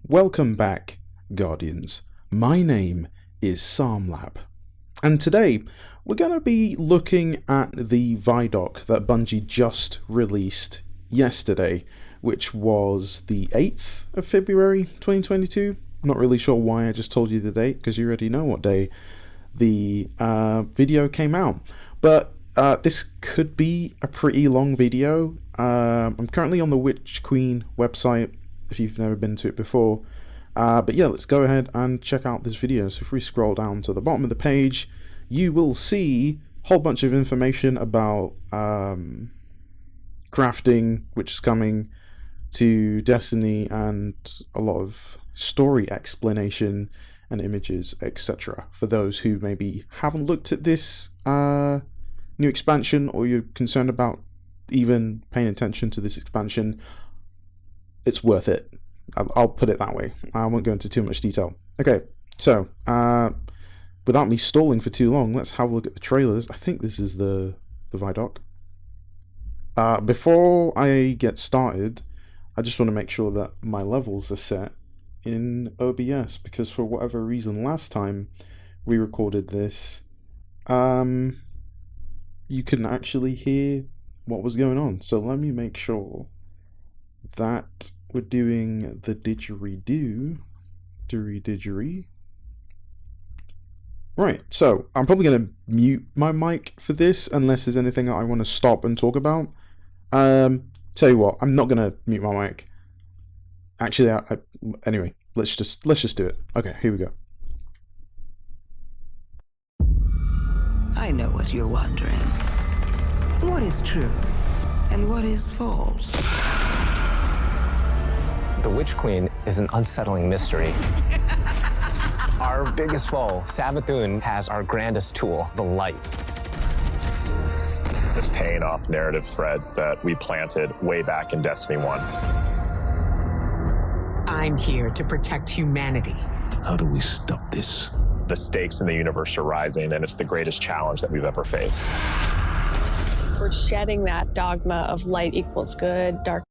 Welcome back, Guardians. My name is Samlab, and today we're going to be looking at the VIDoc that Bungie just released yesterday, which was the 8th of February 2022. I'm not really sure why I just told you the date, because you already know what day the video came out. But this could be a pretty long video. I'm currently on the Witch Queen website, if you've never been to it before. But yeah, let's go ahead and check out this video. So if we scroll down to the bottom of the page, you will see a whole bunch of information about crafting, which is coming to Destiny, and a lot of story explanation and images, etc. For those who maybe haven't looked at this new expansion, or you're concerned about even paying attention to this expansion, it's worth it. I'll put it that way. I won't go into too much detail. Okay, so without me stalling for too long, let's have a look at the trailers. I think this is the VIDoc. Before I get started, I just want to make sure that my levels are set in OBS, because for whatever reason last time we recorded this, you couldn't actually hear what was going on. So let me make sure that we're doing the didgeridoo. Right, so I'm probably going to mute my mic for this unless there's anything that I want to stop and talk about. Tell you what, I'm not going to mute my mic. Actually, anyway, let's just do it. Okay, here we go. I know what you're wondering. What is true and what is false? The Witch Queen is an unsettling mystery. Our biggest foe, Savathune, has our grandest tool, the light. It's paying off narrative threads that we planted way back in Destiny 1. I'm here to protect humanity. How do we stop this? The stakes in the universe are rising, and it's the greatest challenge that we've ever faced. We're shedding that dogma of light equals good, dark.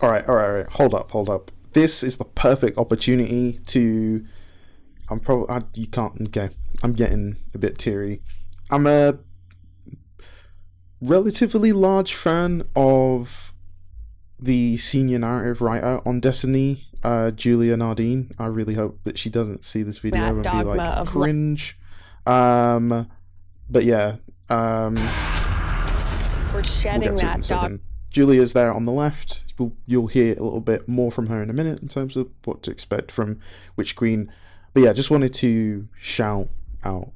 All right. Hold up. This is the perfect opportunity to. You can't. Okay, I'm getting a bit teary. I'm a relatively large fan of the senior narrative writer on Destiny, Julia Nardine. I really hope that she doesn't see this video and be like cringe. But yeah. We're shedding that dogma. Julia's there on the left. You'll hear a little bit more from her in a minute in terms of what to expect from Witch Queen. But yeah, just wanted to shout out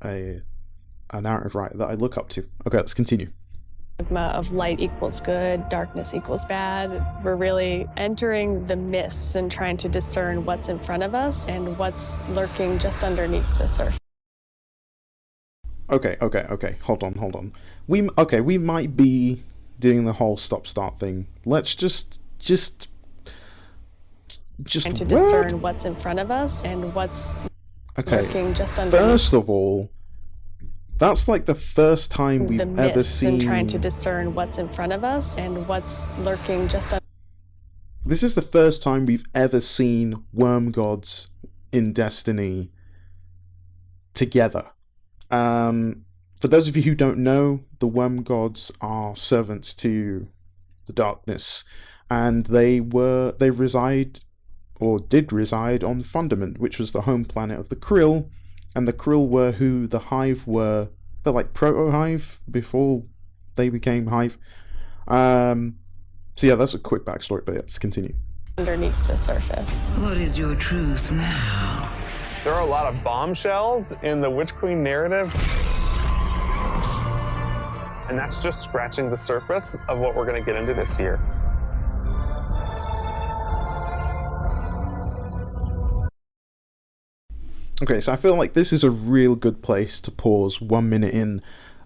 a narrative writer that I look up to. Okay, let's continue. Dogma of light equals good, darkness equals bad. We're really entering the mists and trying to discern what's in front of us and what's lurking just underneath the surface. Okay. Hold on. We might be doing the whole stop-start thing. Let's just trying to discern what's in front of us and what's lurking just underneath. First of all, that's like the first time we've ever seen. And trying to discern what's in front of us and what's lurking just underneath. This is the first time we've ever seen worm gods in Destiny together. For those of you who don't know, the worm gods are servants to the darkness, and they reside, or did reside, on Fundament, which was the home planet of the Krill, and the Krill were who the Hive were. They're like proto-Hive before they became Hive. So yeah, that's a quick backstory, but let's continue. Underneath the surface. What is your truth now? There are a lot of bombshells in the Witch Queen narrative. And that's just scratching the surface of what we're going to get into this year. Okay, so I feel like this is a real good place to pause 1 minute in.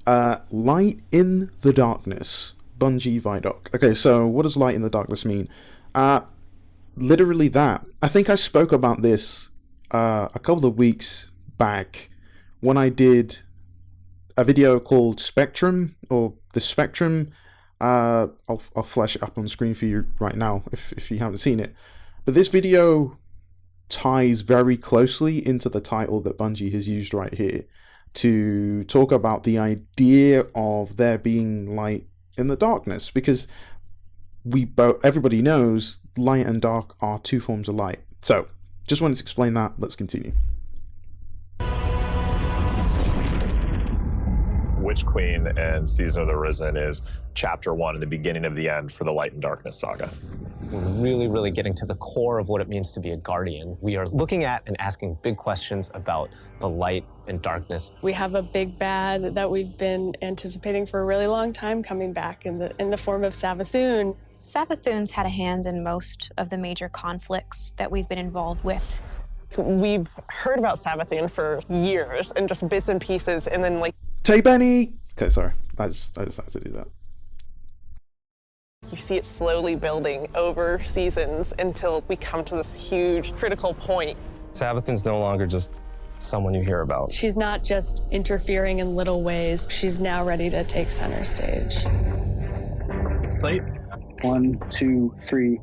Light in the Darkness, Bungie VIDoc. Okay, so what does light in the darkness mean? Literally that. I think I spoke about this a couple of weeks back when I did a video called Spectrum, or the Spectrum. I'll flash it up on screen for you right now if you haven't seen it. But this video ties very closely into the title that Bungie has used right here to talk about the idea of there being light in the darkness, because everybody knows light and dark are two forms of light. So just wanted to explain that. Let's continue. Witch Queen and Season of the Risen is chapter 1 and the beginning of the end for the Light and Darkness saga. We're really getting to the core of what it means to be a guardian. We are looking at and asking big questions about the light and darkness. We have a big bad that we've been anticipating for a really long time coming back in the form of Savathune. Savathunes had a hand in most of the major conflicts that we've been involved with. We've heard about Savathune for years and just bits and pieces, and then like... Tay Benny! Okay, sorry. I just had to do that. You see it slowly building over seasons until we come to this huge critical point. Savathune's no longer just someone you hear about. She's not just interfering in little ways. She's now ready to take center stage. Slate. 1, 2, 3.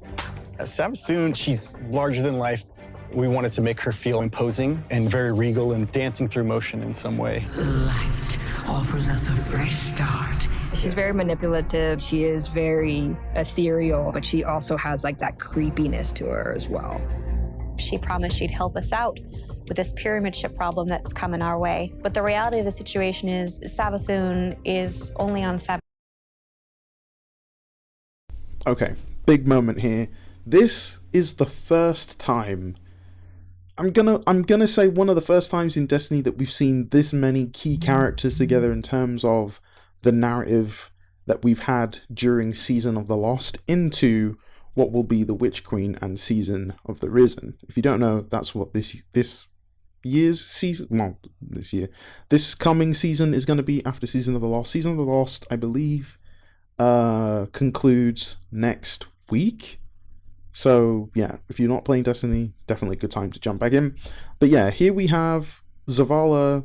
Savathune, she's larger than life. We wanted to make her feel imposing and very regal and dancing through motion in some way. The light offers us a fresh start. She's very manipulative. She is very ethereal, but she also has like that creepiness to her as well. She promised she'd help us out with this pyramid ship problem that's coming our way. But the reality of the situation is Savathune is only on Savathune. Okay, big moment here. This is the first time, I'm gonna say one of the first times in Destiny that we've seen this many key characters together in terms of the narrative that we've had during Season of the Lost into what will be the Witch Queen and Season of the Risen. If you don't know, that's what this year's season, well, this coming season is going to be after Season of the Lost. Season of the Lost, I believe, concludes next week. So yeah, if you're not playing Destiny, definitely a good time to jump back in. But yeah, here we have Zavala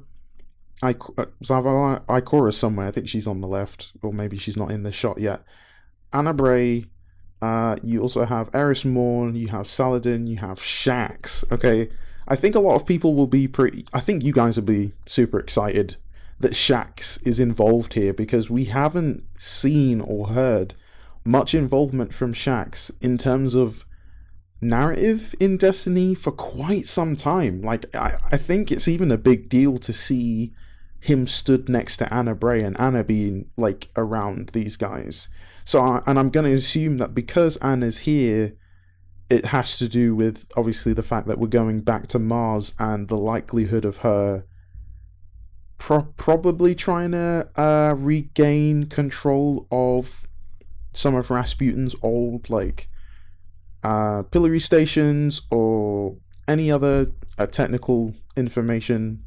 Ikora somewhere. I think she's on the left, or maybe she's not in the shot yet. Anna Bray. You also have Eris Morn, you have Saladin, you have Shax. Okay, I think a lot of people will be I think you guys will be super excited that Shax is involved here, because we haven't seen or heard much involvement from Shax in terms of narrative in Destiny for quite some time. Like, I think it's even a big deal to see him stood next to Anna Bray and Anna being like around these guys. So, and I'm going to assume that because Anna's here, it has to do with obviously the fact that we're going back to Mars and the likelihood of her probably trying to regain control of some of Rasputin's old like pillory stations or any other technical information,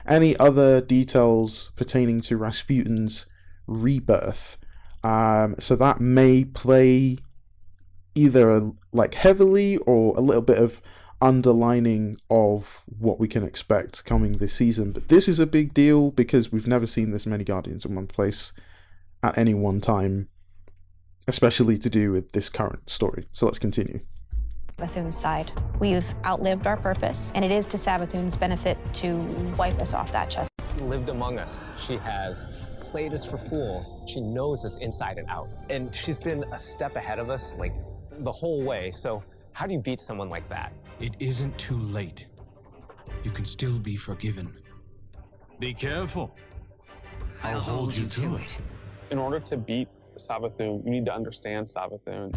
any other details pertaining to Rasputin's rebirth. So that may play either like heavily or a little bit of underlining of what we can expect coming this season. But this is a big deal because we've never seen this many Guardians in one place at any one time, especially to do with this current story. So let's continue. Savathune's side. We've outlived our purpose, and it is to Savathune's benefit to wipe us off that chest. She lived among us. She has played us for fools. She knows us inside and out. And she's been a step ahead of us, like, the whole way. So how do you beat someone like that? It isn't too late. You can still be forgiven. Be careful. I'll hold you to it. In order to beat Savathune, you need to understand Savathune.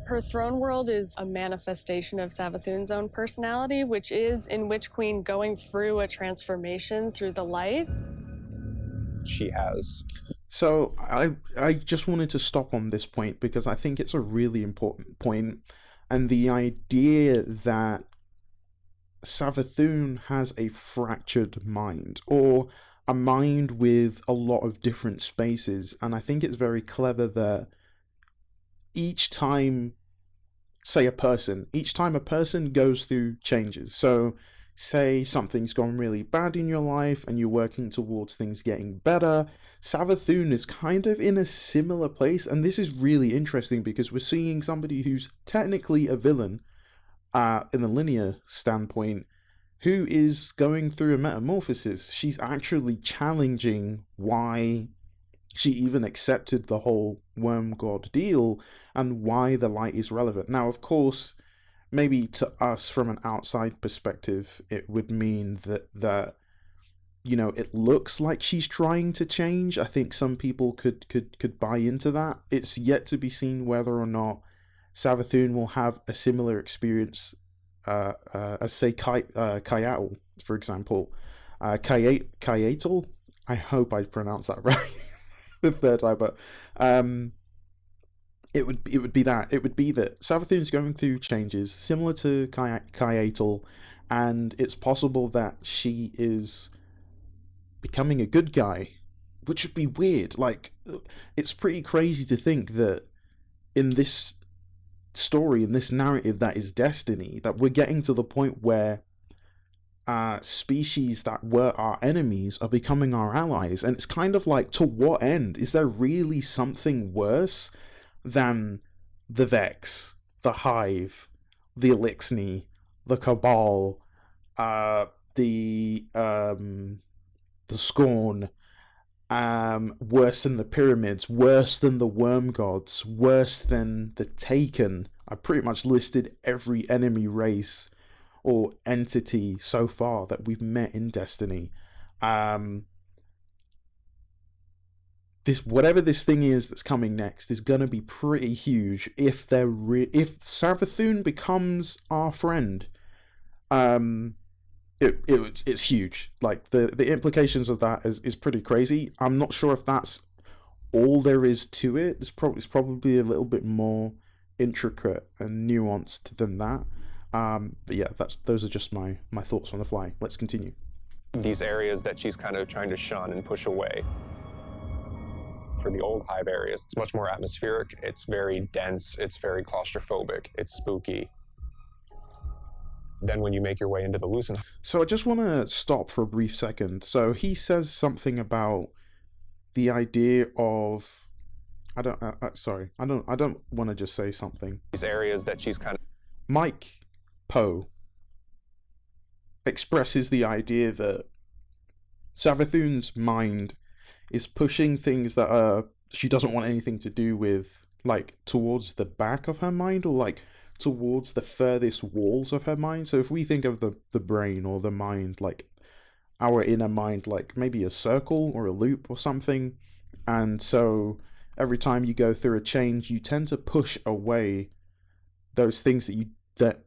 Her throne world is a manifestation of Savathune's own personality, which is in Witch Queen going through a transformation through the light. She has. So I just wanted to stop on this point because I think it's a really important point, and the idea that Savathune has a fractured mind, or a mind with a lot of different spaces. And I think it's very clever that each time a person goes through changes. So say something's gone really bad in your life and you're working towards things getting better, Savathune is kind of in a similar place. And this is really interesting because we're seeing somebody who's technically a villain in a linear standpoint, who is going through a metamorphosis. She's actually challenging why she even accepted the whole worm god deal and why the light is relevant. Now, of course, maybe to us from an outside perspective, it would mean that you know, it looks like she's trying to change. I think some people could buy into that. It's yet to be seen whether or not Savathune will have a similar experience as, say, Kayatl, for example. Kayatl? I hope I pronounced that right the third time, but it would be that. It would be that Savathune's going through changes similar to Kayatl, and it's possible that she is becoming a good guy, which would be weird. Like, it's pretty crazy to think that in this story, in this narrative that is Destiny, that we're getting to the point where species that were our enemies are becoming our allies. And it's kind of like, to what end? Is there really something worse than the Vex, the Hive, the Elixni, the Cabal, the Scorn, worse than the Pyramids, worse than the Worm Gods, worse than the Taken? I pretty much listed every enemy race or entity so far that we've met in Destiny. Whatever this thing is that's coming next is gonna be pretty huge. If Savathune becomes our friend, it's huge. Like, the implications of that is pretty crazy. I'm not sure if that's all there is to it. It's probably a little bit more intricate and nuanced than that. But yeah, those are just my thoughts on the fly. Let's continue. These areas that she's kind of trying to shun and push away. For the old Hive areas, it's much more atmospheric, it's very dense, it's very claustrophobic, it's spooky. Then when you make your way into the Lucid Hive. So I just want to stop for a brief second. So he says something about the idea of, I don't want to just say something. These areas that she's kind of. Mike Poe expresses the idea that Savathune's mind is pushing things that she doesn't want anything to do with, like, towards the back of her mind, or like towards the furthest walls of her mind. So if we think of the brain or the mind, like our inner mind, like maybe a circle or a loop or something, and so every time you go through a change, you tend to push away those things that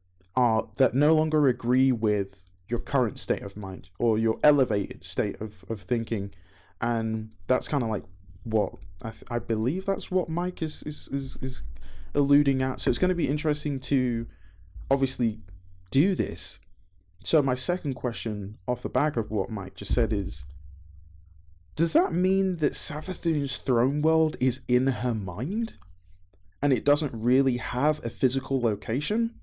no longer agree with your current state of mind or your elevated state of thinking. And that's kind of like what I believe that's what Mike is alluding at. So it's going to be interesting to obviously do this. So my second question off the back of what Mike just said is, does that mean that Savathune's throne world is in her mind and it doesn't really have a physical location?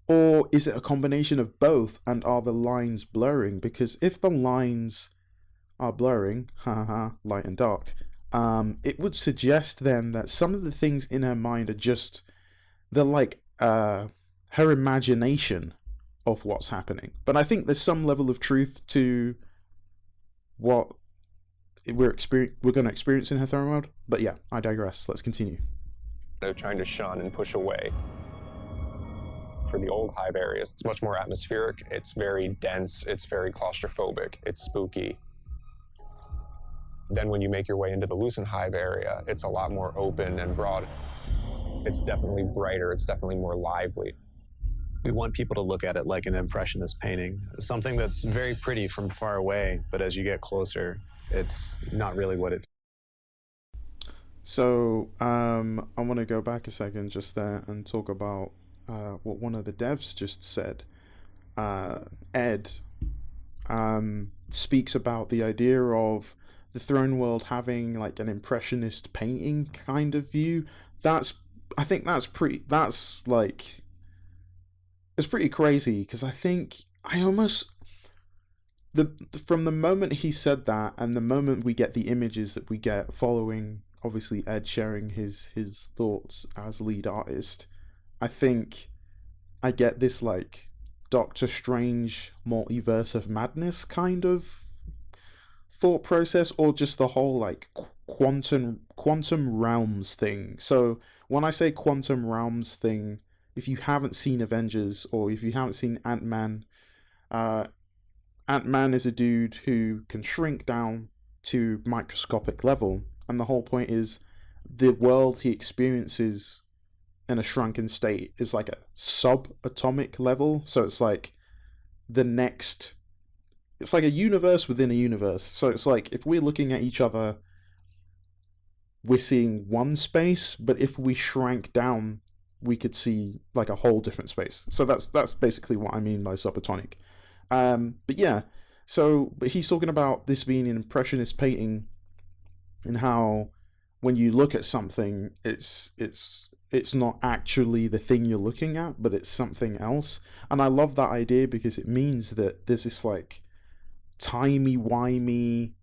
Or is it a combination of both, and are the lines blurring? Because if the lines are blurring, light and dark, it would suggest then that some of the things in her mind are just, they're like her imagination of what's happening. But I think there's some level of truth to what we're going to experience in her throne world. But yeah, I digress. Let's continue. They're trying to shun and push away. For the old Hive areas, it's much more atmospheric, it's very dense, it's very claustrophobic, it's spooky. Then when you make your way into the Lucid Hive area, it's a lot more open and broad. It's definitely brighter, it's definitely more lively. We want people to look at it like an impressionist painting, something that's very pretty from far away, but as you get closer, it's not really what it's. So I want to go back a second just there and talk about what one of the devs just said. Ed speaks about the idea of the throne world having like an impressionist painting kind of view. I think that's pretty crazy, because I think I almost from the moment he said that, and the moment we get the images that we get following, obviously Ed sharing his thoughts as lead artist, I think I get this like Doctor Strange multiverse of madness kind of thought process, or just the whole like quantum realms thing. So when I say quantum realms thing, if you haven't seen Avengers, or if you haven't seen Ant-Man, Ant-Man is a dude who can shrink down to microscopic level, and the whole point is the world he experiences in a shrunken state is like a subatomic level. So it's like it's like a universe within a universe. So it's like if we're looking at each other, we're seeing one space, but if we shrank down, we could see like a whole different space. So that's basically what I mean by subatomic. But yeah, but he's talking about this being an impressionist painting, and how when you look at something, it's not actually the thing you're looking at, but it's something else. And I love that idea, because it means that there's this like timey-wimey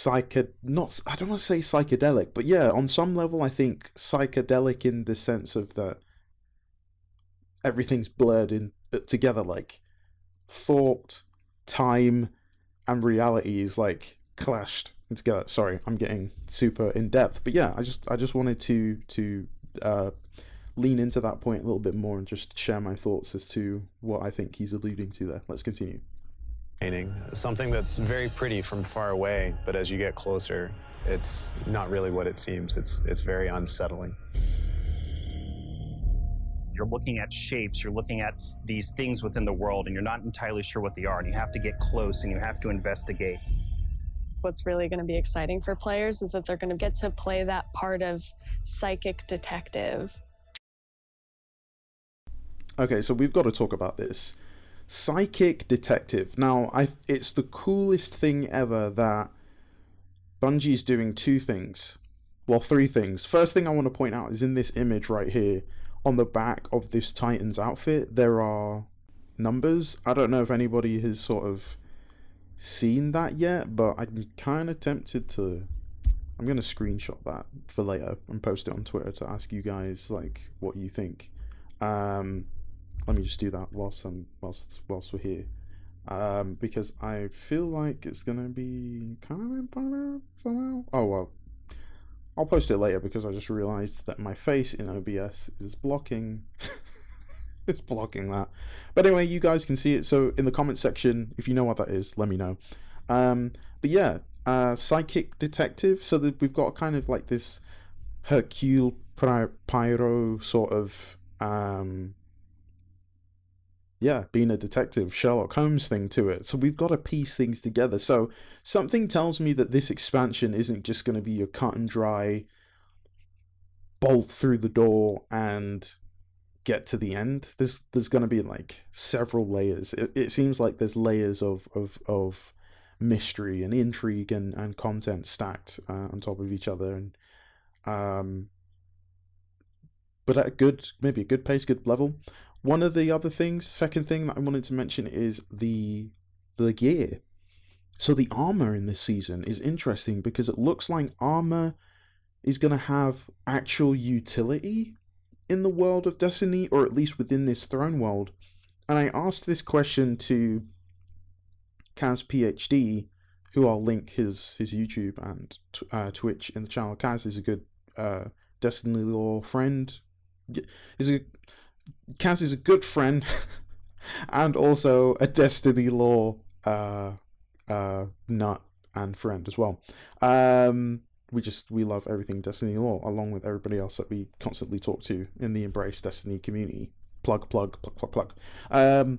I don't want to say psychedelic, but yeah, on some level I think psychedelic, in the sense of that everything's blurred in together, like thought, time, and reality is like clashed together. Sorry, I'm getting super in depth, but yeah, I just wanted to lean into that point a little bit more and just share my thoughts as to what I think he's alluding to there. Let's continue. Painting, something that's very pretty from far away, but as you get closer, it's not really what it seems. It's very unsettling. You're looking at shapes, you're looking at these things within the world, and you're not entirely sure what they are, and you have to get close and you have to investigate. What's really going to be exciting for players is that they're going to get to play that part of psychic detective. Okay, so we've got to talk about this. Psychic detective. Now, it's the coolest thing ever that Bungie's doing two things. Well, three things. First thing I want to point out is in this image right here, on the back of this Titan's outfit, there are numbers. I don't know if anybody has sort of seen that yet, but I'm kind of tempted to... I'm going to screenshot that for later and post it on Twitter to ask you guys like what you think. Let me just do that whilst we're here, because I feel like it's gonna be kind of important somehow. Oh well, I'll post it later, because I just realized that my face in OBS is blocking it's blocking that. But anyway, you guys can see it, so in the comment section, if you know what that is, let me know. But yeah, psychic detective, so that we've got kind of like this Hercule Poirot sort of yeah, being a detective, Sherlock Holmes thing to it. So we've got to piece things together. So something tells me that this expansion isn't just going to be your cut and dry bolt through the door and get to the end. There's going to be like several layers. It seems like there's layers of mystery and intrigue and content stacked on top of each other, and but at maybe a good pace, good level. One of the other things, second thing that I wanted to mention is the gear. So the armor in this season is interesting, because it looks like armor is going to have actual utility in the world of Destiny, or at least within this throne world. And I asked this question to Kaz PhD, who I'll link his YouTube and Twitch in the channel. Kaz is a good Destiny lore friend. Kaz is a good friend and also a Destiny lore nut and friend as well. We love everything Destiny lore, along with everybody else that we constantly talk to in the Embrace Destiny community. Plug. But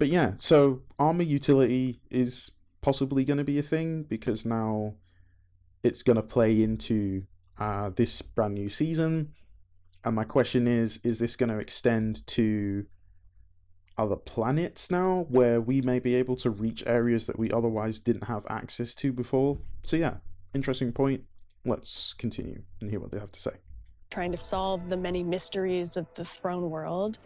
yeah, so armor utility is possibly going to be a thing, because now it's going to play into this brand new season. And my question is this going to extend to other planets now, where we may be able to reach areas that we otherwise didn't have access to before? So yeah, interesting point. Let's continue and hear what they have to say. Trying to solve the many mysteries of the throne world.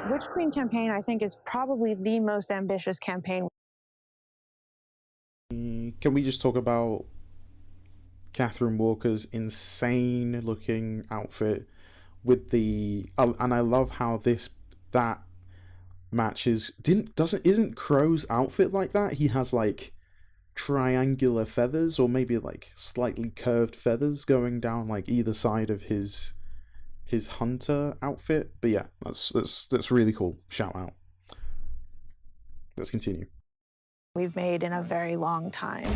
Witch Queen campaign, I think, is probably the most ambitious campaign. Can we just talk about Catherine Walker's insane looking outfit with the and I love how that matches isn't Crow's outfit like that? He has like triangular feathers, or maybe like slightly curved feathers going down like either side of his hunter outfit. But yeah, that's really cool. Shout out. Let's continue. We've made in a very long time.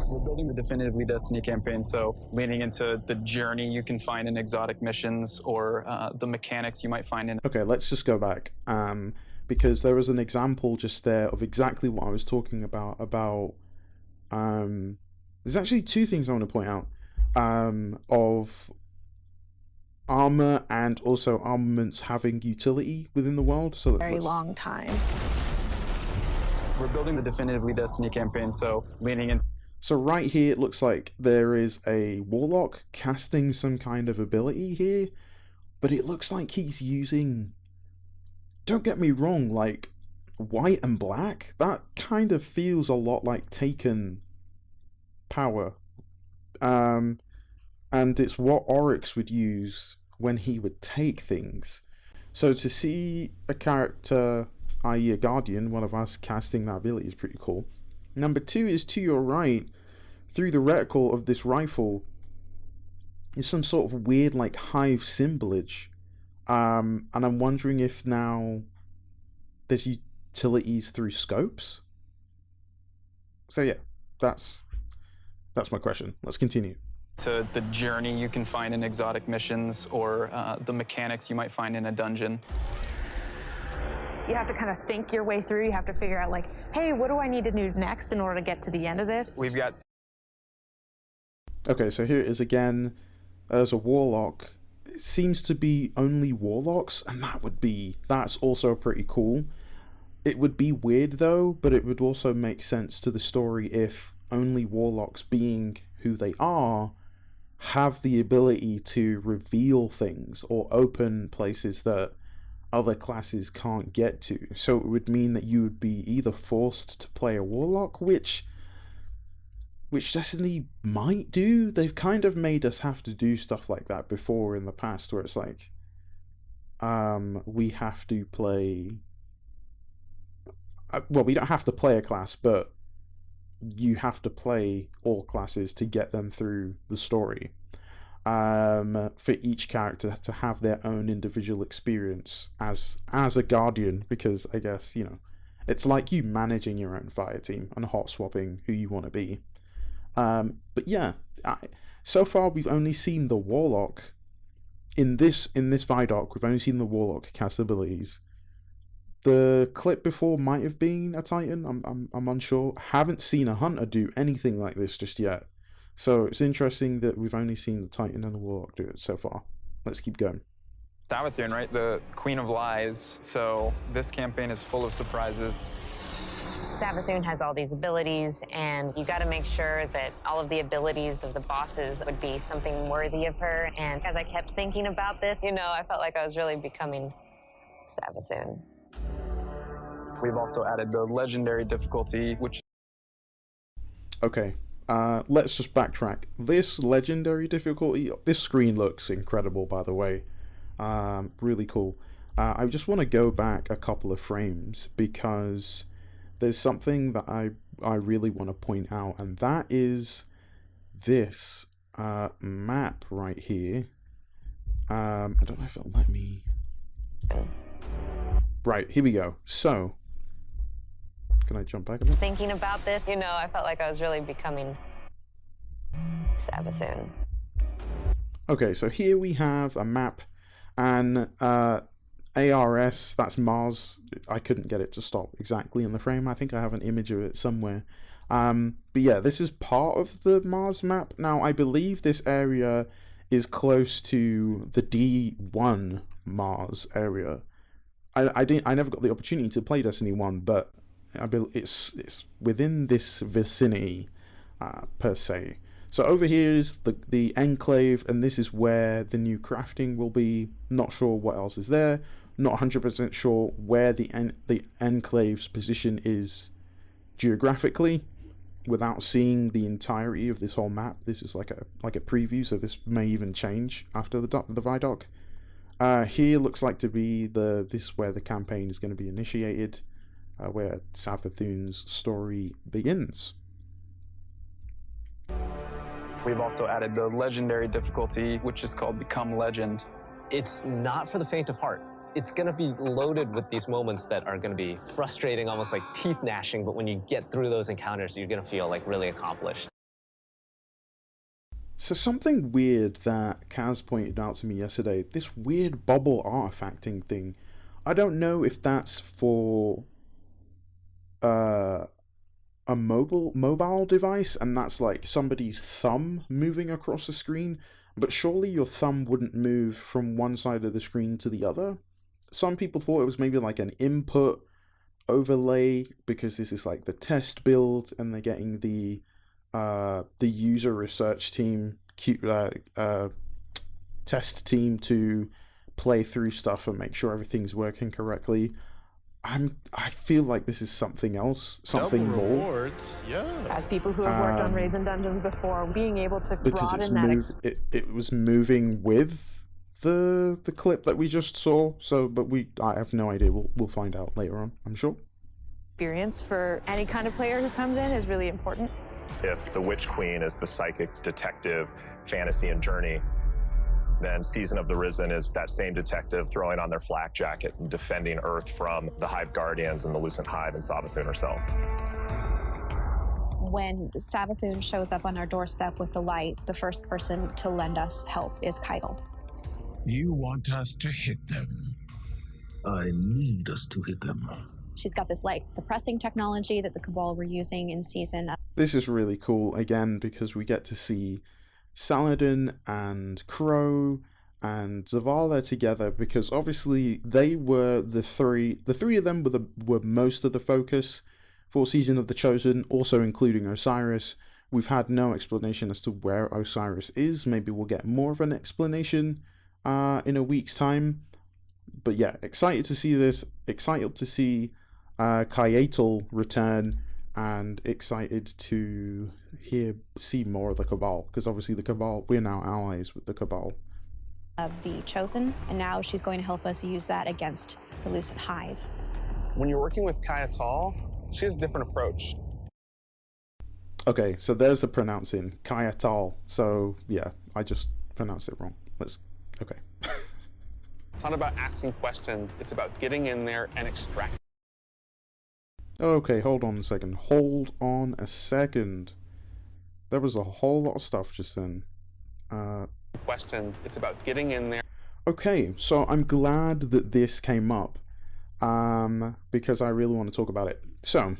We're building the definitively Destiny campaign, so leaning into the journey you can find in exotic missions, or the mechanics you might find in... Okay, let's just go back, because there was an example just there of exactly what I was talking about, there's actually two things I want to point out, of armor and also armaments having utility within the world. So very long time. We're building the definitively Destiny campaign, so leaning into... So right here, it looks like there is a Warlock casting some kind of ability here, but it looks like he's using, don't get me wrong, like white and black. That kind of feels a lot like Taken power. And it's what Oryx would use when he would take things. So to see a character, i.e. a Guardian, one of us, casting that ability is pretty cool. Number two is, to your right, through the reticle of this rifle, is some sort of weird like hive symbolage. And I'm wondering if now there's utilities through scopes. So yeah, that's my question. Let's continue. To the journey you can find in exotic missions, or the mechanics you might find in a dungeon. You have to kind of think your way through. You have to figure out like, hey, what do I need to do next in order to get to the end of this? We've got... Okay, so here it is again. As a Warlock. It seems to be only Warlocks, and that's also pretty cool. It would be weird though, but it would also make sense to the story if only Warlocks, being who they are, have the ability to reveal things or open places that other classes can't get to. So it would mean that you would be either forced to play a Warlock, which Destiny might do. They've kind of made us have to do stuff like that before in the past, where it's like, we have to play... well, we don't have to play a class, but you have to play all classes to get them through the story. For each character to have their own individual experience as a Guardian, because I guess, you know, it's like you managing your own fire team and hot swapping who you want to be. But yeah, so far we've only seen the Warlock in this VIDoc. We've only seen the Warlock cast abilities. The clip before might have been a Titan. I'm unsure. Haven't seen a Hunter do anything like this just yet. So it's interesting that we've only seen the Titan and the Warlock do it so far. Let's keep going. Savathune, right? The Queen of Lies. So this campaign is full of surprises. Savathune has all these abilities, and you got to make sure that all of the abilities of the bosses would be something worthy of her. And as I kept thinking about this, you know, I felt like I was really becoming Savathune. We've also added the legendary difficulty, which... Okay, let's just backtrack. This legendary difficulty, this screen looks incredible, by the way. Really cool. I just want to go back a couple of frames, because there's something that I really want to point out, and that is this map right here. I don't know if it'll let me... Right, here we go. So, can I jump back a bit? Thinking about this, you know, I felt like I was really becoming Savathune. Okay, so here we have a map, and ARS, that's Mars. I couldn't get it to stop exactly in the frame. I think I have an image of it somewhere. But yeah, this is part of the Mars map. Now, I believe this area is close to the D1 Mars area. I never got the opportunity to play Destiny 1, but I believe it's within this vicinity, per se. So over here is the enclave, and this is where the new crafting will be. Not sure what else is there. Not 100% sure where the Enclave's position is geographically without seeing the entirety of this whole map. This is like a preview, so this may even change after the VIDoc. Here looks like to be this is where the campaign is going to be initiated, where Savathune's story begins. We've also added the legendary difficulty, which is called Become Legend. It's not for the faint of heart. It's going to be loaded with these moments that are going to be frustrating, almost like teeth gnashing, but when you get through those encounters, you're going to feel like really accomplished. So something weird that Kaz pointed out to me yesterday, this weird bubble artifacting thing. I don't know if that's for a mobile device, and that's like somebody's thumb moving across the screen, but surely your thumb wouldn't move from one side of the screen to the other. Some people thought it was maybe like an input overlay, because this is like the test build and they're getting the user research team, test team to play through stuff and make sure everything's working correctly. I feel like this is something else, something more. Rewards, yeah. As people who have worked on raids and dungeons before, being able to broaden that it was moving with the clip that we just saw. So, but I have no idea. We'll find out later on, I'm sure. Experience for any kind of player who comes in is really important. If the Witch Queen is the psychic, detective, fantasy, and journey, then Season of the Risen is that same detective throwing on their flak jacket and defending Earth from the Hive Guardians and the Lucid Hive and Savathune herself. When Savathune shows up on our doorstep with the light, the first person to lend us help is Keitel. You want us to hit them. I need us to hit them. She's got this light suppressing technology that the Cabal were using in Season. This is really cool, again, because we get to see Saladin and Crow and Zavala together, because obviously they were the three of them were most of the focus for Season of the Chosen, also including Osiris. We've had no explanation as to where Osiris is. Maybe we'll get more of an explanation in a week's time. But yeah, excited to see this, excited to see Keitel return, and excited to see more of the Cabal, because obviously the Cabal, we're now allies with the Cabal. Of the Chosen, and now she's going to help us use that against the Lucid Hive. When you're working with Keitel, she has a different approach. Okay, so there's the pronouncing, Keitel. So yeah, I just pronounced it wrong. Okay. It's not about asking questions, it's about getting in there and extracting. Okay, hold on a second. Hold on a second. There was a whole lot of stuff just then. Questions, it's about getting in there. Okay, so I'm glad that this came up, because I really want to talk about it. So,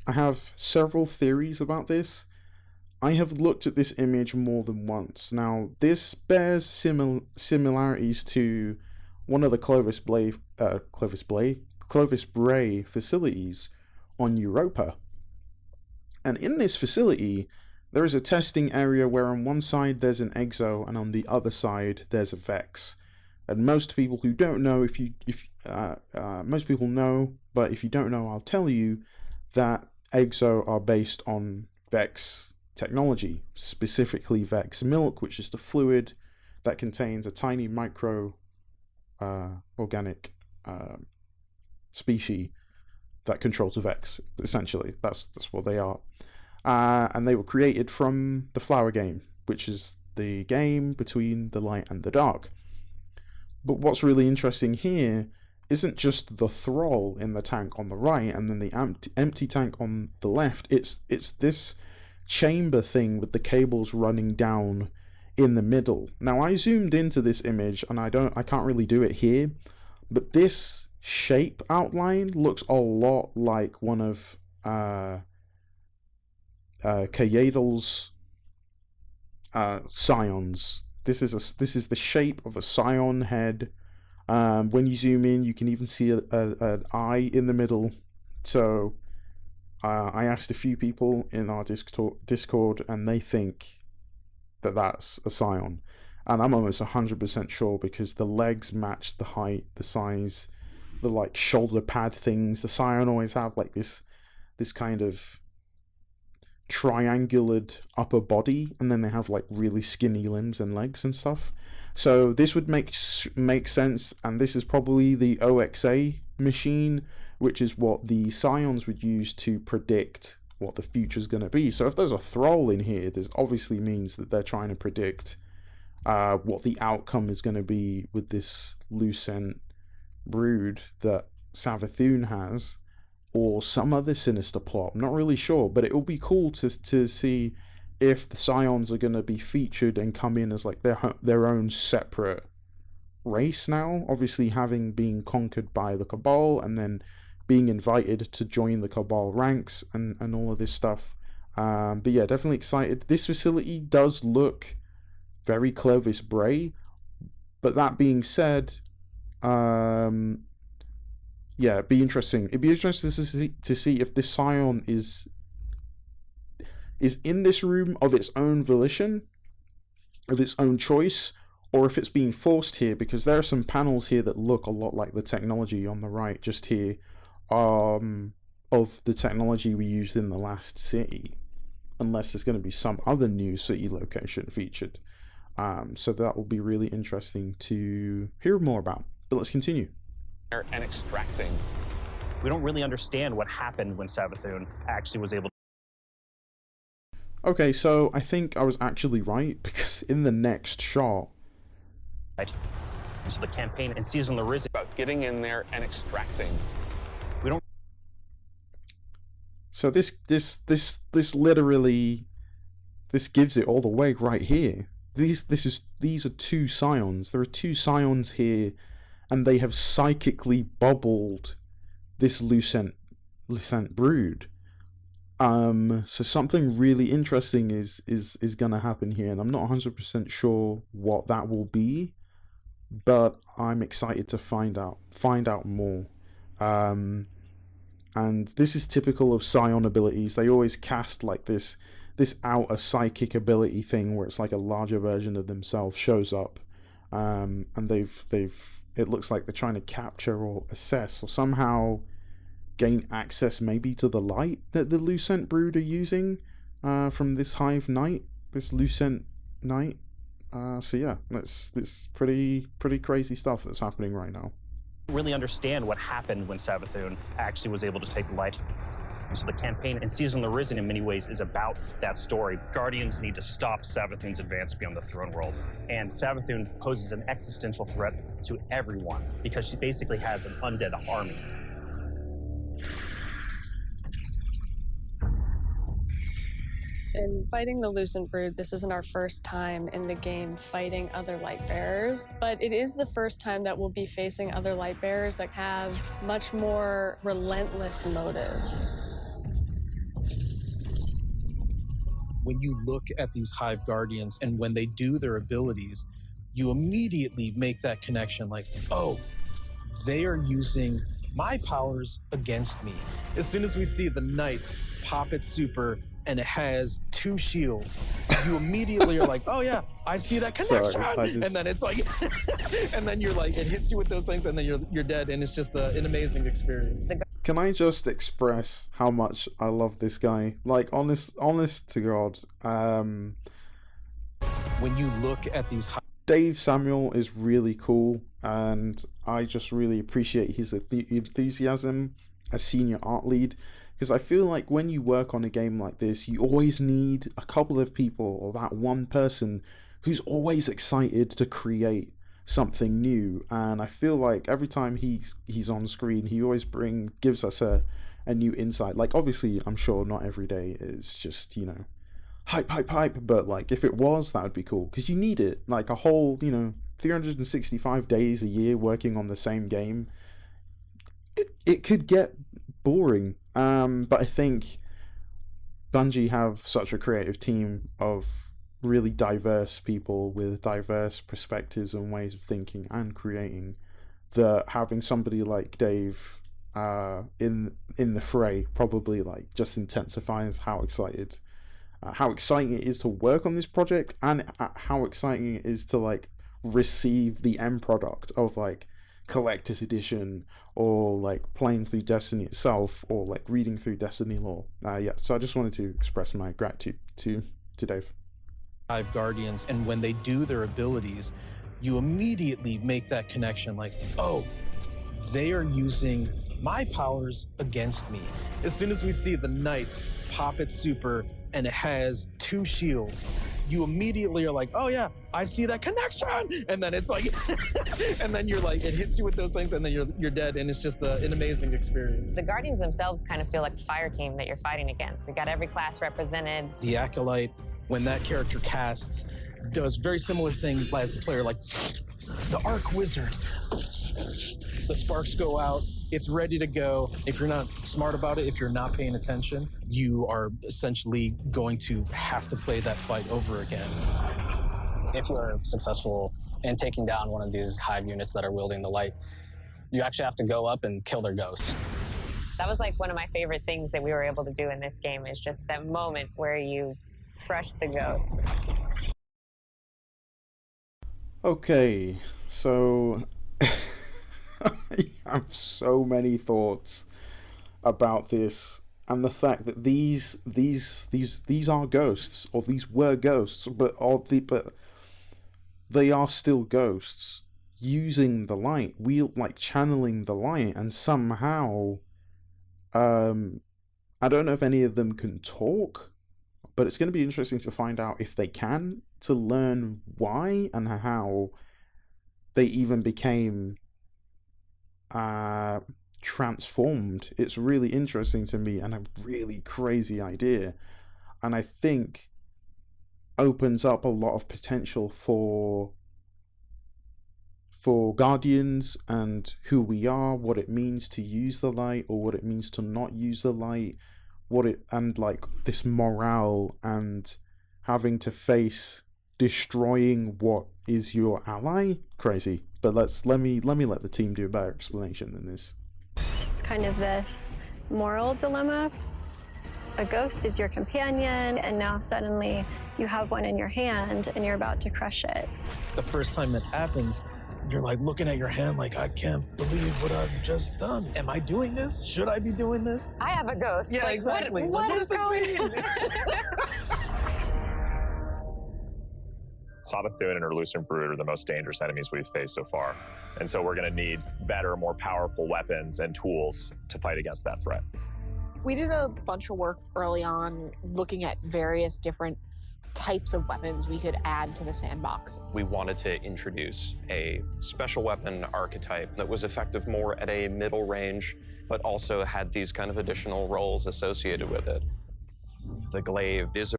I have several theories about this. I have looked at this image more than once. Now, this bears similarities to one of the Clovis Bray facilities on Europa. And in this facility, there is a testing area where on one side there's an Exo and on the other side there's a Vex. And most people who don't know, most people know, but if you don't know, I'll tell you that Exo are based on Vex technology, specifically Vex Milk, which is the fluid that contains a tiny micro organic species that controls the Vex. Essentially, that's what they are. And they were created from the Flower game, which is the game between the light and the dark. But what's really interesting here isn't just the Thrall in the tank on the right and then the empty tank on the left. It's this chamber thing with the cables running down in the middle. Now, I zoomed into this image and I can't really do it here, but this shape outline looks a lot like one of Kayedel's scions. This is the shape of a scion head. When you zoom in, you can even see an eye in the middle. So I asked a few people in our Discord, and they think that that's a scion. And I'm almost 100% sure because the legs match the height, the size, the like shoulder pad things. The Scion always have like this kind of triangular upper body, and then they have like really skinny limbs and legs and stuff. So this would make sense, and this is probably the OXA machine, which is what the Scions would use to predict what the future is going to be. So if there's a Thrall in here, this obviously means that they're trying to predict what the outcome is going to be with this Lucent brood that Savathune has, or some other sinister plot. I'm not really sure, but it will be cool to see if the Scions are going to be featured and come in as like their own separate race now, obviously having been conquered by the Cabal and then being invited to join the Cabal ranks and all of this stuff. But yeah, definitely excited. This facility does look very Clovis Bray, but that being said, yeah, it'd be interesting. It'd be interesting to see if this Scion is in this room of its own volition, of its own choice, or if it's being forced here, because there are some panels here that look a lot like the technology on the right, just here, of the technology we used in the last city, unless there's going to be some other new city location featured. So that will be really interesting to hear more about. But let's continue. And extracting. We don't really understand what happened when Savathune actually was able to. Okay, so I think I was actually right, because in the next shot, So the campaign and Season of the Risen about getting in there and extracting. We don't. So this literally, this gives it all the way right here. These are two Scions. There are two Scions here, and they have psychically bubbled this Lucent brood. So something really interesting is gonna happen here, and I'm not 100% sure what that will be, but I'm excited to find out more. And this is typical of Scion abilities. They always cast like this outer psychic ability thing where it's like a larger version of themselves shows up, and it looks like they're trying to capture or assess or somehow gain access maybe to the light that the Lucent brood are using from this Hive Knight, this Lucent Knight. So yeah, it's pretty crazy stuff that's happening right now. Really understand what happened when Savathune actually was able to take light. So the campaign and Season of the Risen in many ways is about that story. Guardians need to stop Savathune's advance beyond the throne world. And Savathune poses an existential threat to everyone because she basically has an undead army. In fighting the Lucent Brood, this isn't our first time in the game fighting other light bearers, but it is the first time that we'll be facing other light bearers that have much more relentless motives. When you look at these Hive Guardians and when they do their abilities, you immediately make that connection like, oh, they are using my powers against me. As soon as we see the Knight pop its super and it has 2 shields, you immediately are like, oh yeah, I see that connection. Sorry, and then it's like, and then you're like, it hits you with those things and then you're dead, and it's just an amazing experience. Can I just express how much I love this guy? Like, honest to God. When you look at these... Dave Samuel is really cool, and I just really appreciate his enthusiasm as senior art lead, because I feel like when you work on a game like this, you always need a couple of people, or that one person who's always excited to create something new. And I feel like every time he's on screen, he always gives us a new insight. Like, obviously, I'm sure not every day is just, you know, hype, but like, if it was, that would be cool, because you need it. Like, a whole, you know, 365 days a year working on the same game, it could get boring. But I think Bungie have such a creative team of really diverse people with diverse perspectives and ways of thinking and creating, that having somebody like Dave in the fray probably like just intensifies how excited how exciting it is to work on this project, and how exciting it is to like receive the end product of like collector's edition, or like playing through Destiny itself, or like reading through Destiny lore. Yeah, so I just wanted to express my gratitude to Dave. Hive Guardians, and when they do their abilities, you immediately make that connection like, oh, they are using my powers against me. As soon as we see the Knights pop its super and it has 2 shields, you immediately are like, oh yeah, I see that connection. And then it's like, and then you're like, it hits you with those things, and then you're dead, and it's just an amazing experience. The Guardians themselves kind of feel like a fire team that you're fighting against. You got every class represented. The Acolyte, when that character casts, does very similar thing as the player, like the Arc Wizard. The sparks go out, it's ready to go. If you're not smart about it, if you're not paying attention, you are essentially going to have to play that fight over again. If you're successful in taking down one of these Hive units that are wielding the light, you actually have to go up and kill their ghosts. That was like one of my favorite things that we were able to do in this game, is just that moment where you crush the ghost. Okay, so I have so many thoughts about this, and the fact that these are ghosts, or these were ghosts, but they are still ghosts using the light, like channeling the light, and somehow I don't know if any of them can talk, but it's going to be interesting to find out if they can, to learn why and how they even became transformed. It's really interesting to me, and a really crazy idea, and I think opens up a lot of potential for Guardians and who we are, what it means to use the light or what it means to not use the light, and like this morale and having to face destroying what is your ally. Crazy. But let me let the team do a better explanation than this. It's kind of this moral dilemma. A ghost is your companion, and now suddenly you have one in your hand and you're about to crush it. The first time it happens, you're like looking at your hand like, I can't believe what I've just done. Am I doing this? Should I be doing this? I have a ghost. Yeah, like, exactly. What does is this going mean? Savathune and her Lucid Brood are the most dangerous enemies we've faced so far. And so we're going to need better, more powerful weapons and tools to fight against that threat. We did a bunch of work early on looking at various different types of weapons we could add to the sandbox. We wanted to introduce a special weapon archetype that was effective more at a middle range, but also had these kind of additional roles associated with it. The Glaive is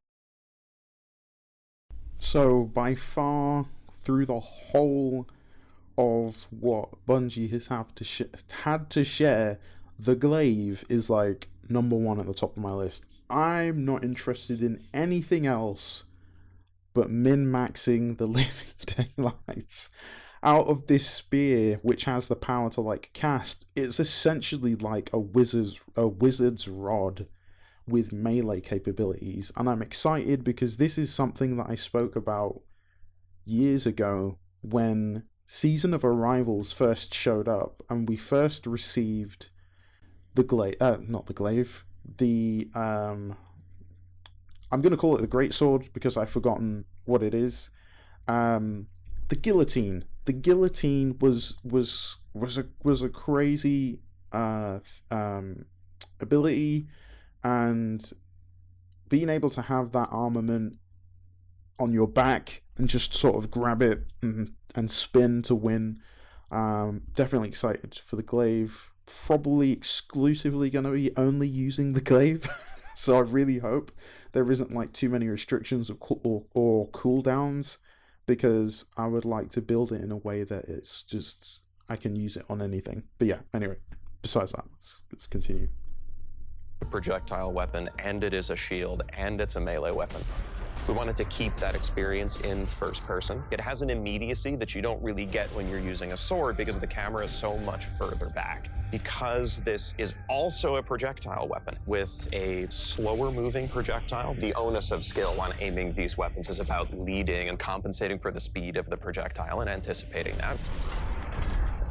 So by far, through the whole of what Bungie has had to share, the Glaive is like #1 at the top of my list. I'm not interested in anything else but min-maxing the living daylights out of this spear, which has the power to like cast. It's essentially like a wizard's rod with melee capabilities, and I'm excited because this is something that I spoke about years ago when Season of Arrivals first showed up and we first received the Glaive, not the Glaive, the I'm gonna call it the Greatsword because I've forgotten what it is. The guillotine. The guillotine was a crazy ability, and being able to have that armament on your back and just sort of grab it and spin to win. Definitely excited for the Glaive. Probably exclusively going to be only using the Glaive. So I really hope there isn't like too many restrictions or cooldowns, because I would like to build it in a way that it's just, I can use it on anything. But yeah, anyway, besides that, let's continue. a projectile weapon, and it is a shield, and it's a melee weapon. We wanted to keep that experience in first person. It has an immediacy that you don't really get when you're using a sword because the camera is so much further back. Because this is also a projectile weapon with a slower moving projectile, the onus of skill on aiming these weapons is about leading and compensating for the speed of the projectile and anticipating that.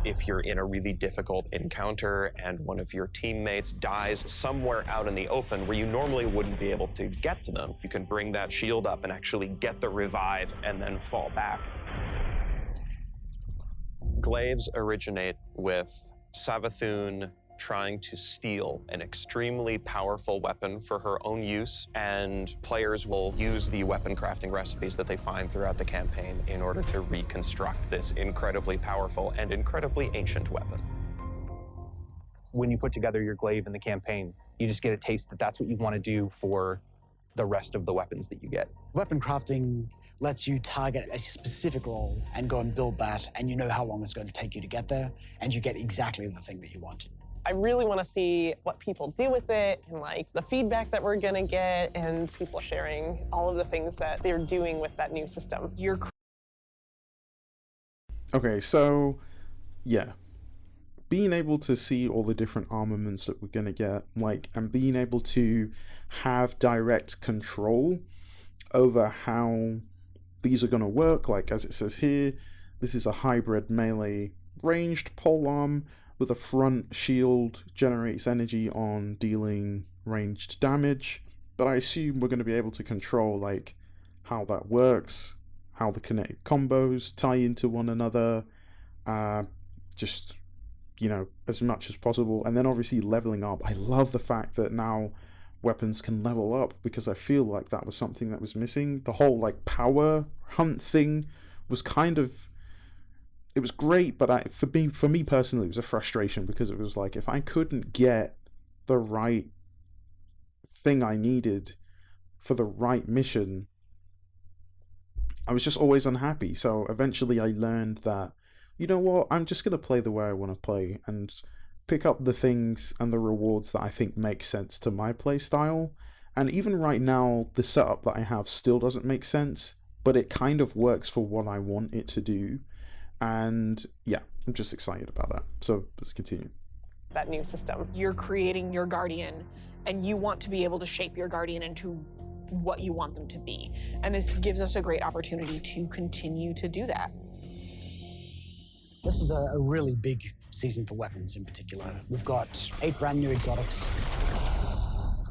If you're in a really difficult encounter and one of your teammates dies somewhere out in the open where you normally wouldn't be able to get to them, you can bring that shield up and actually get the revive and then fall back. Glaives originate with Savathune trying to steal an extremely powerful weapon for her own use, and players will use the weapon crafting recipes that they find throughout the campaign in order to reconstruct this incredibly powerful and incredibly ancient weapon. When you put together your glaive in the campaign, you just get a taste that that's what you want to do for the rest of the weapons that you get. Weapon crafting lets you target a specific role and go and build that, and you know how long it's going to take you to get there, and you get exactly the thing that you want. I really want to see what people do with it and like the feedback that we're going to get and people sharing all of the things that they're doing with that new system. Okay, so yeah, being able to see all the different armaments that we're going to get, like, and being able to have direct control over how these are going to work, like as it says here, this is a hybrid melee ranged polearm with a front shield, generates energy on dealing ranged damage, but I assume we're going to be able to control like how that works, how the kinetic combos tie into one another, just, you know, as much as possible. And then obviously leveling up. I love the fact that now weapons can level up, because I feel like that was something that was missing. The whole like power hunt thing was kind of, it was great, but for me personally, it was a frustration, because it was like, if I couldn't get the right thing I needed for the right mission, I was just always unhappy. So eventually I learned that, you know what, I'm just going to play the way I want to play and pick up the things and the rewards that I think make sense to my play style. And even right now, the setup that I have still doesn't make sense, but it kind of works for what I want it to do. And yeah, I'm just excited about that. So let's continue. That new system. You're creating your guardian, and you want to be able to shape your guardian into what you want them to be. And this gives us a great opportunity to continue to do that. This is a really big season for weapons in particular. We've got 8 brand new exotics.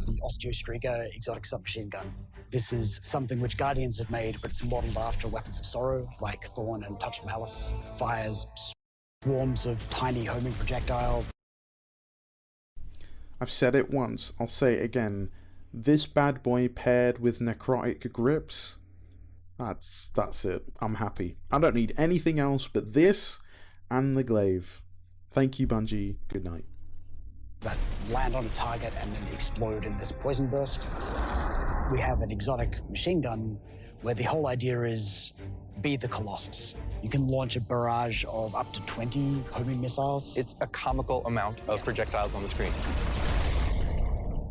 The Osteostreaker exotic submachine gun. This is something which Guardians have made, but it's modeled after weapons of sorrow, like Thorn and Touch Malice. Fires swarms of tiny homing projectiles. I've said it once, I'll say it again. This bad boy paired with necrotic grips, that's it. I'm happy. I don't need anything else but this and the glaive. Thank you, Bungie. Good night. That land on a target and then explode in this poison burst. We have an exotic machine gun where the whole idea is be the Colossus. You can launch a barrage of up to 20 homing missiles. It's a comical amount of projectiles on the screen.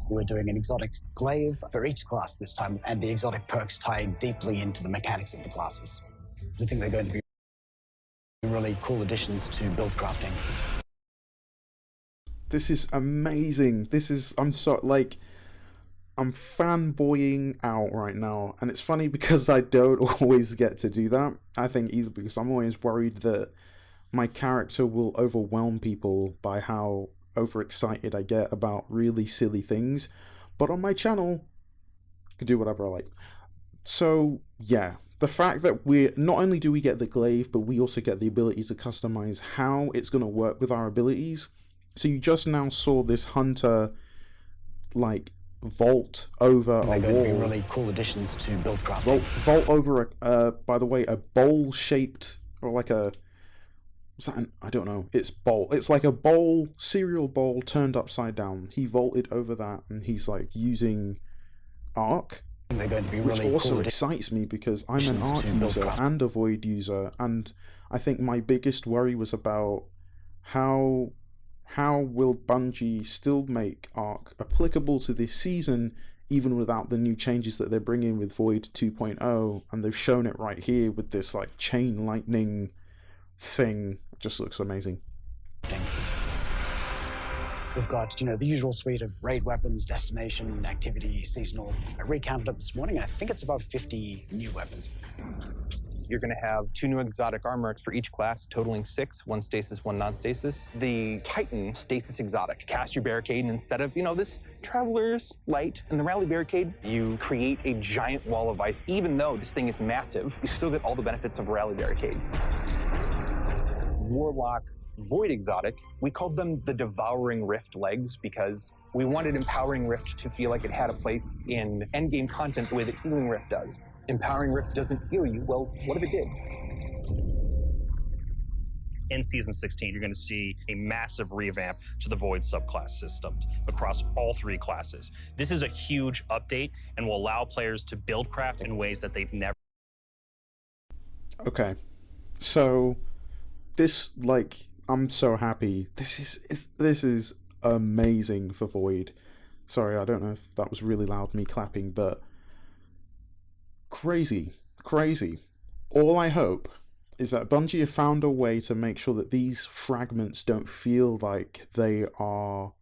We're doing an exotic glaive for each class this time, and the exotic perks tie deeply into the mechanics of the classes. I think they're going to be really cool additions to build crafting. This is amazing. I'm fanboying out right now. And it's funny because I don't always get to do that. I think either because I'm always worried that my character will overwhelm people by how overexcited I get about really silly things. But on my channel, I can do whatever I like. So yeah, the fact that not only do we get the glaive, but we also get the ability to customize how it's going to work with our abilities. So you just now saw this hunter like vault over a wall. They're going to be really cool additions to build crafting. Vault over by the way, a bowl shaped, or like a, what's that? I don't know. It's bowl. It's like a bowl, cereal bowl turned upside down. He vaulted over that, and he's like using arc. They're going to be which really also cool excites me because I'm an arc user and a void user, and I think my biggest worry was about how will Bungie still make arc applicable to this season even without the new changes that they're bringing with Void 2.0, and they've shown it right here with this like chain lightning thing. It just looks amazing. We've got, you know, the usual suite of raid weapons, destination, activity, seasonal. I recounted it this morning. I think it's about 50 new weapons. You're going to have 2 new exotic armor for each class, totaling 6, 1 stasis, 1 non-stasis. The Titan stasis exotic. Cast your barricade, and instead of, you know, this Traveler's Light and the Rally Barricade, you create a giant wall of ice. Even though this thing is massive, you still get all the benefits of a Rally Barricade. Warlock Void exotic, we called them the Devouring Rift legs because we wanted Empowering Rift to feel like it had a place in endgame content the way that Healing Rift does. Empowering Rift doesn't heal you. Well, what if it did? In Season 16, you're going to see a massive revamp to the Void subclass systems across all 3 classes. This is a huge update and will allow players to build craft in ways that they've never. Okay, so this, like, I'm so happy. This is amazing for Void. Sorry, I don't know if that was really loud, me clapping, but crazy. All I hope is that Bungie have found a way to make sure that these fragments don't feel like they are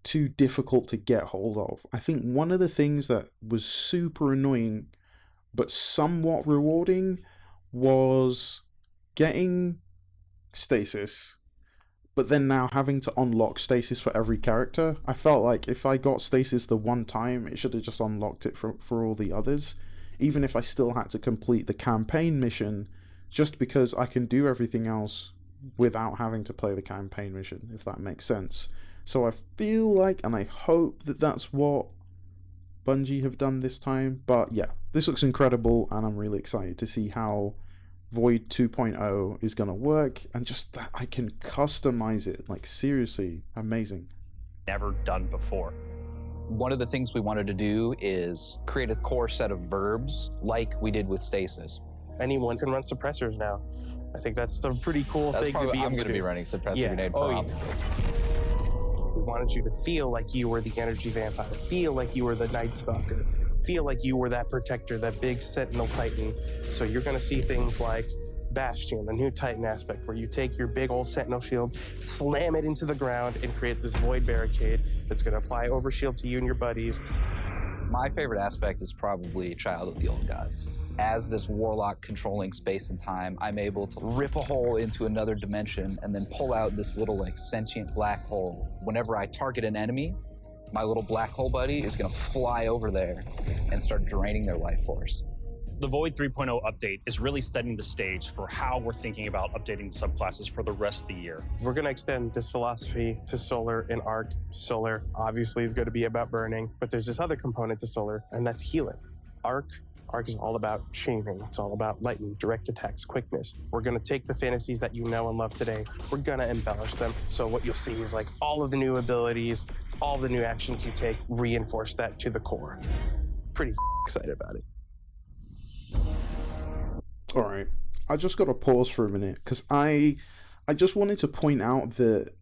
too difficult to get hold of. I think one of the things that was super annoying but somewhat rewarding was getting stasis, but then now having to unlock stasis for every character. I felt like if I got stasis the one time, it should have just unlocked it for all the others, even if I still had to complete the campaign mission, just because I can do everything else without having to play the campaign mission, if that makes sense. So I feel like, and I hope that that's what Bungie have done this time. But yeah, this looks incredible, and I'm really excited to see how Void 2.0 is going to work, and just that I can customize it. Like, seriously, amazing. Never done before. One of the things we wanted to do is create a core set of verbs like we did with stasis. Anyone can run suppressors now. I think that's the pretty cool thing to be able to do. I'm going to be running suppressor grenade prop. We wanted you to feel like you were the energy vampire, feel like you were the Night Stalker, feel like you were that protector, that big Sentinel Titan. So you're going to see things like Bastion, the new Titan aspect, where you take your big old Sentinel shield, slam it into the ground, and create this Void Barricade that's going to apply overshield to you and your buddies. My favorite aspect is probably Child of the Old Gods. As this Warlock controlling space and time, I'm able to rip a hole into another dimension and then pull out this little, like, sentient black hole. Whenever I target an enemy, my little black hole buddy is going to fly over there and start draining their life force. The Void 3.0 update is really setting the stage for how we're thinking about updating the subclasses for the rest of the year. We're going to extend this philosophy to Solar and Arc. Solar obviously is going to be about burning, but there's this other component to Solar, and that's healing. Arc is all about chaining. It's all about lightning, direct attacks, quickness. We're going to take the fantasies that you know and love today. We're going to embellish them. So what you'll see is like all of the new abilities, all the new actions you take, reinforce that to the core. Pretty excited about it. Alright, I just got to pause for a minute, because I just wanted to point out that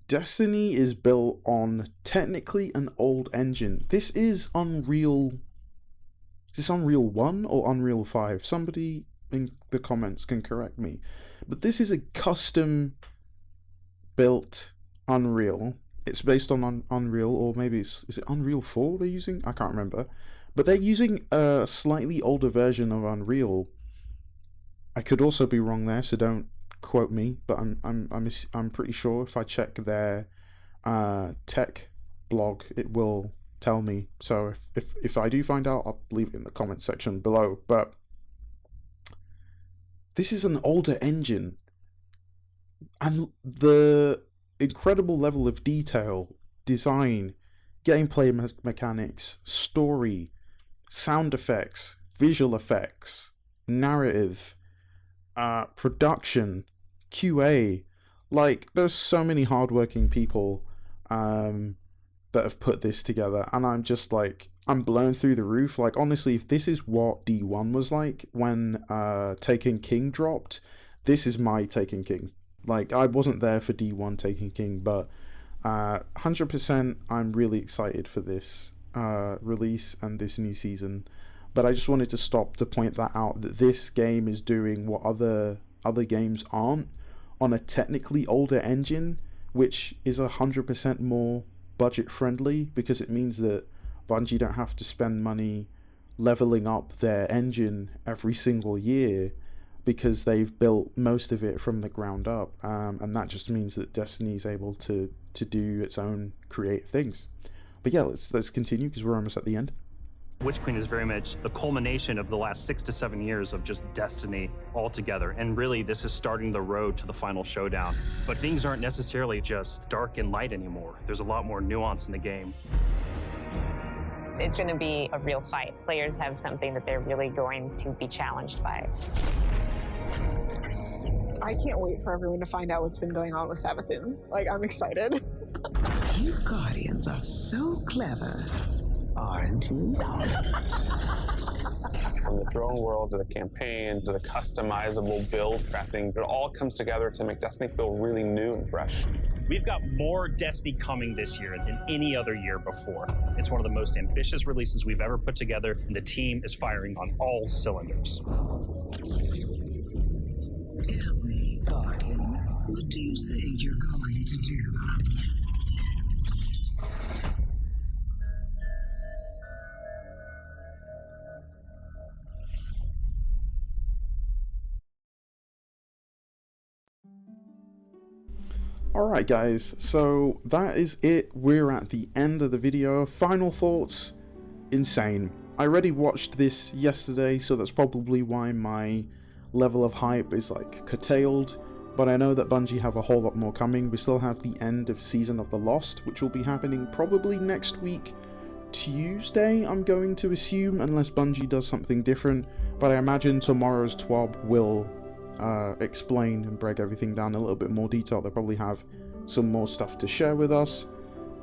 Destiny is built on technically an old engine. This is Unreal. Is this Unreal 1 or Unreal 5? Somebody in the comments can correct me. But this is a custom built Unreal. It's based on Unreal, or maybe is it Unreal 4 they're using? I can't remember. But they're using a slightly older version of Unreal. I could also be wrong there, so don't quote me. But I'm pretty sure if I check their tech blog, it will tell me. So if I do find out, I'll leave it in the comment section below. But this is an older engine, and the incredible level of detail, design, gameplay mechanics, story, sound effects, visual effects, narrative, production, QA, like there's so many hardworking people that have put this together, and I'm just like, I'm blown through the roof. Like, honestly, if this is what D1 was like when Taken King dropped, this is my Taken King. Like, I wasn't there for D1 Taken King, but 100% I'm really excited for this release and this new season. But I just wanted to stop to point that out, that this game is doing what other games aren't on a technically older engine, which is 100% more budget friendly, because it means that Bungie don't have to spend money leveling up their engine every single year, because they've built most of it from the ground up, and that just means that Destiny is able to do its own creative things. But yeah, let's continue, because we're almost at the end. Witch Queen is very much the culmination of the last 6 to 7 years of just Destiny all together. And really, this is starting the road to the final showdown. But things aren't necessarily just dark and light anymore. There's a lot more nuance in the game. It's going to be a real fight. Players have something that they're really going to be challenged by. I can't wait for everyone to find out what's been going on with Savathune. Like, I'm excited. You Guardians are so clever, aren't you? From the throne world to the campaign to the customizable build crafting, it all comes together to make Destiny feel really new and fresh. We've got more Destiny coming this year than any other year before. It's one of the most ambitious releases we've ever put together, and the team is firing on all cylinders. Tell me, Guardian, what do you say you're going to do? Alright guys, so that is it. We're at the end of the video. Final thoughts, insane. I already watched this yesterday, so that's probably why my level of hype is like curtailed, but I know that Bungie have a whole lot more coming. We still have the end of Season of the Lost, which will be happening probably next week, Tuesday, I'm going to assume, unless Bungie does something different, but I imagine tomorrow's TWAB will explain and break everything down in a little bit more detail. They'll probably have some more stuff to share with us.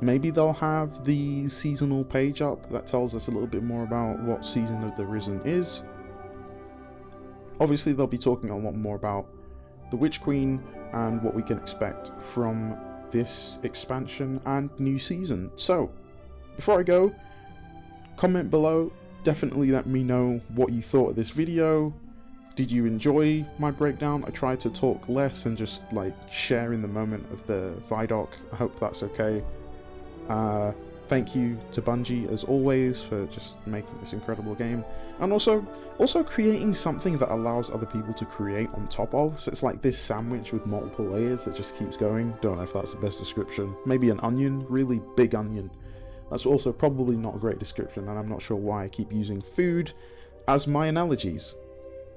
Maybe they'll have the seasonal page up that tells us a little bit more about what Season of the Risen is. Obviously they'll be talking a lot more about the Witch Queen and what we can expect from this expansion and new season. So before I go, comment below, definitely let me know what you thought of this video. Did you enjoy my breakdown? I tried to talk less and just like share in the moment of the VIDoc. I hope that's okay. Thank you to Bungie as always for just making this incredible game, and also creating something that allows other people to create on top of. So it's like this sandwich with multiple layers that just keeps going. Don't know if that's the best description. Maybe an onion, really big onion. That's also probably not a great description, and I'm not sure why I keep using food as my analogies,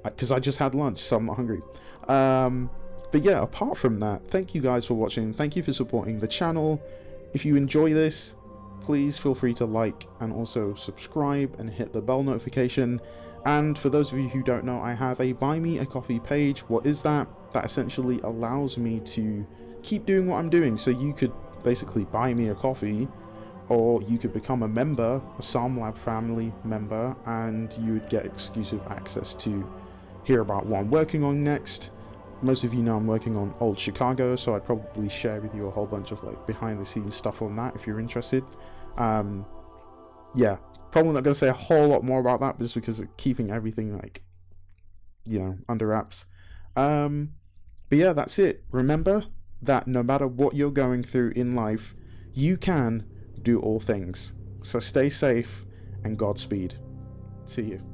because I just had lunch, so I'm not hungry. But yeah, apart from that, thank you guys for watching. Thank you for supporting the channel. If you enjoy this, please feel free to like and also subscribe and hit the bell notification. And for those of you who don't know, I have a Buy Me a Coffee page. What is that? That essentially allows me to keep doing what I'm doing. So you could basically buy me a coffee, or you could become a member, a SalmLab family member, and you would get exclusive access to hear about what I'm working on next. Most of you know I'm working on Old Chicago, so I'd probably share with you a whole bunch of like behind the scenes stuff on that if you're interested. Yeah, probably not going to say a whole lot more about that just because of keeping everything like, you know, under wraps. But yeah, that's it. Remember that no matter what you're going through in life, you can do all things. So stay safe and Godspeed. See you.